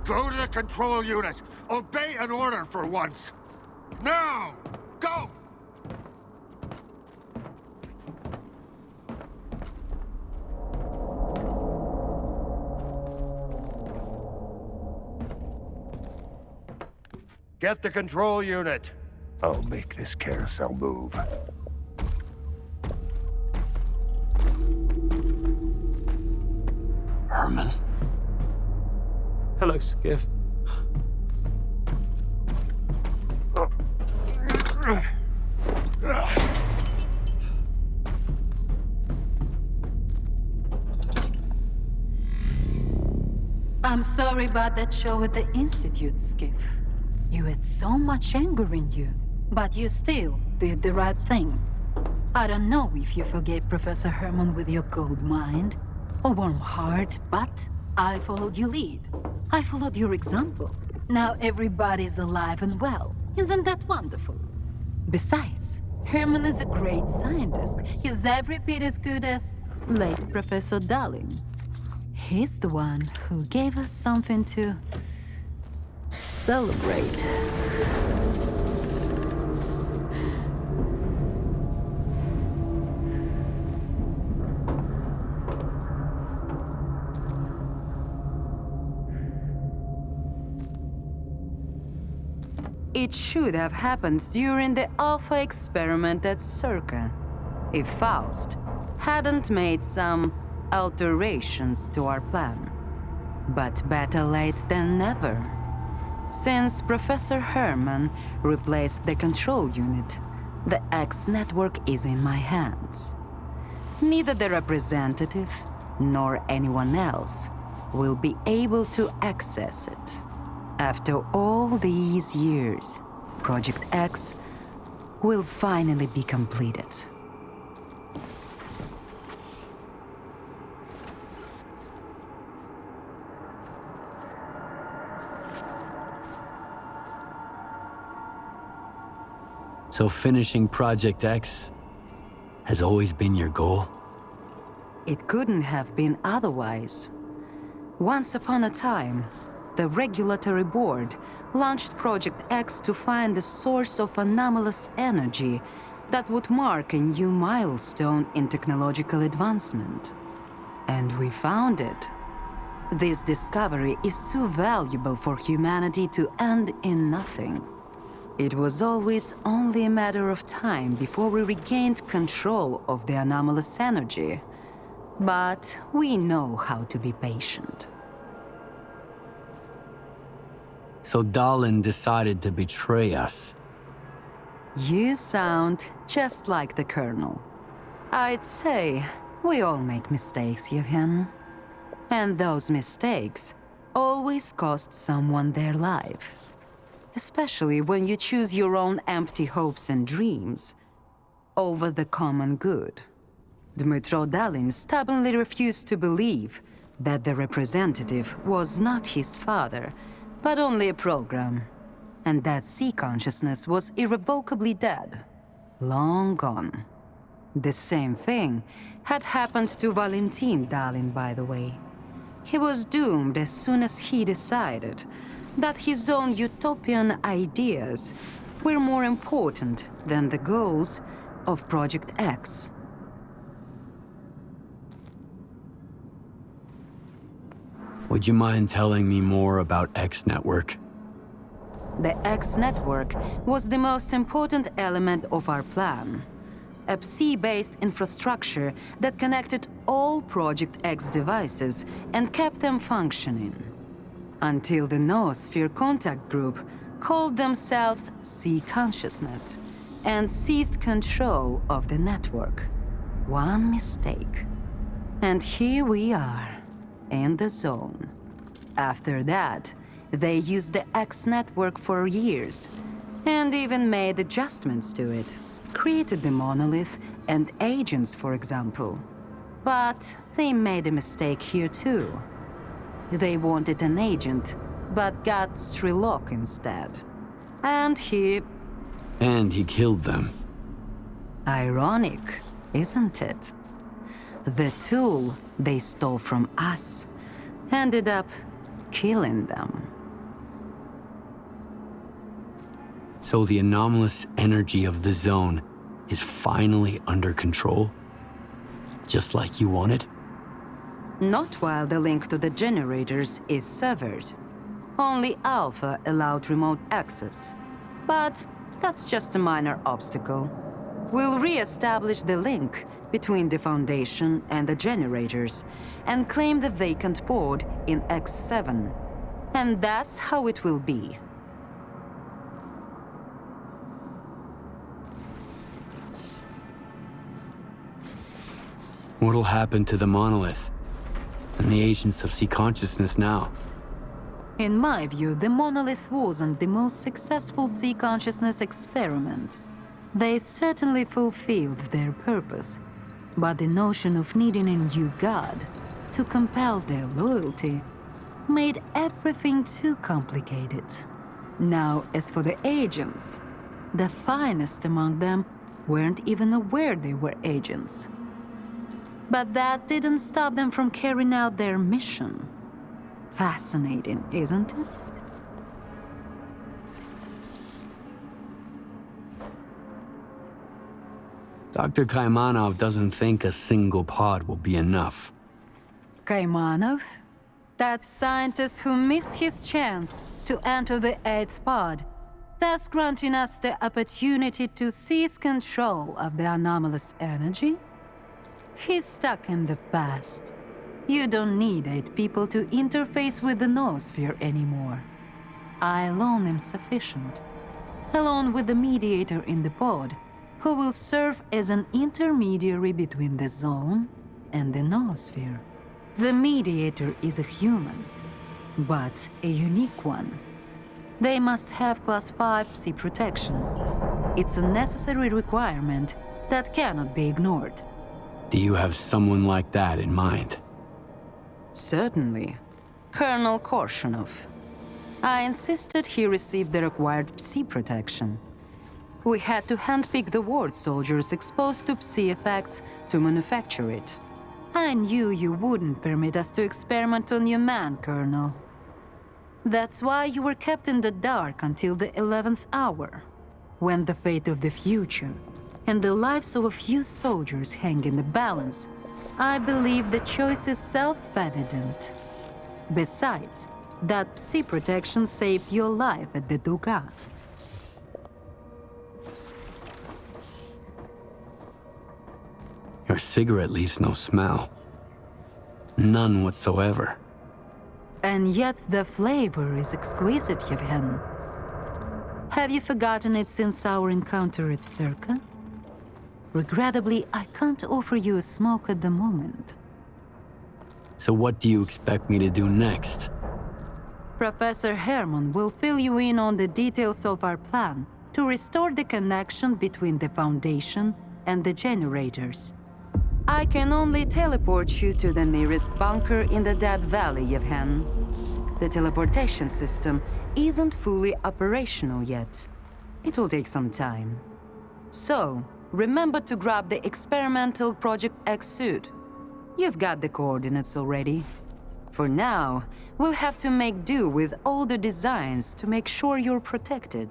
Go to the control unit! Obey an order for once! Now! Go! Get the control unit! I'll make this carousel move. Herman? Hello, Skiff. I'm sorry about that show at the Institute, Skiff. You had so much anger in you, but you still did the right thing. I don't know if you forgave Professor Herman with your cold mind, a warm heart, but I followed your lead. I followed your example. Now everybody's alive and well. Isn't that wonderful? Besides, Herman is a great scientist. He's every bit as good as late Professor Darling. He's the one who gave us something to celebrate. It should have happened during the Alpha experiment at STALKER, if Faust hadn't made some alterations to our plan. But better late than never. Since Professor Herman replaced the control unit, the X network is in my hands. Neither the representative nor anyone else will be able to access it. After all these years, Project X will finally be completed. So finishing Project X has always been your goal? It couldn't have been otherwise. Once upon a time, the Regulatory Board launched Project X to find the source of anomalous energy that would mark a new milestone in technological advancement. And we found it. This discovery is too valuable for humanity to end in nothing. It was always only a matter of time before we regained control of the anomalous energy. But we know how to be patient. So Dalin decided to betray us. You sound just like the Colonel. I'd say we all make mistakes, Yevhen. And those mistakes always cost someone their life. Especially when you choose your own empty hopes and dreams over the common good. Dmytro Dalin stubbornly refused to believe that the representative was not his father, but only a program, and that sea consciousness was irrevocably dead, long gone. The same thing had happened to Valentin Dalin, by the way. He was doomed as soon as he decided that his own utopian ideas were more important than the goals of Project X. Would you mind telling me more about X Network? The X Network was the most important element of our plan. A Psi-based infrastructure that connected all Project X devices and kept them functioning. Until the Noosphere Contact Group called themselves Sea Consciousness and seized control of the network. One mistake. And here we are, in the zone. After that, they used the X network for years, and even made adjustments to it. Created the monolith and agents, for example. But they made a mistake here too. They wanted an agent, but got Strelok instead. And he killed them. Ironic, isn't it? The tool they stole from us ended up killing them. So the anomalous energy of the zone is finally under control? Just like you wanted? Not while the link to the generators is severed. Only Alpha allowed remote access. But that's just a minor obstacle. We'll re-establish the link between the Foundation and the generators and claim the vacant board in X7. And that's how it will be. What'll happen to the monolith and the agents of sea consciousness now? In my view, the monolith wasn't the most successful sea consciousness experiment. They certainly fulfilled their purpose, but the notion of needing a new god to compel their loyalty made everything too complicated. Now, as for the agents, the finest among them weren't even aware they were agents. But that didn't stop them from carrying out their mission. Fascinating, isn't it? Dr. Kaimanov doesn't think a single pod will be enough. Kaimanov? That scientist who missed his chance to enter the 8th pod, thus granting us the opportunity to seize control of the anomalous energy? He's stuck in the past. You don't need 8 people to interface with the noosphere anymore. I alone am sufficient, along with the mediator in the pod, who will serve as an intermediary between the zone and the noosphere. The mediator is a human, but a unique one. They must have Class 5 Psi protection. It's a necessary requirement that cannot be ignored. Do you have someone like that in mind? Certainly. Colonel Korshunov. I insisted he receive the required Psi protection. We had to handpick the ward soldiers exposed to Psi effects to manufacture it. I knew you wouldn't permit us to experiment on your man, Colonel. That's why you were kept in the dark until the 11th hour, when the fate of the future and the lives of a few soldiers hang in the balance. I believe the choice is self-evident. Besides, that Psi protection saved your life at the Dugat. Your cigarette leaves no smell. None whatsoever. And yet the flavor is exquisite, Yevhen. Have you forgotten it since our encounter at Circa? Regrettably, I can't offer you a smoke at the moment. So what do you expect me to do next? Professor Herman will fill you in on the details of our plan to restore the connection between the Foundation and the generators. I can only teleport you to the nearest bunker in the Dead Valley, Yevhen. The teleportation system isn't fully operational yet. It will take some time. So, remember to grab the experimental Project X suit. You've got the coordinates already. For now, we'll have to make do with older designs to make sure you're protected.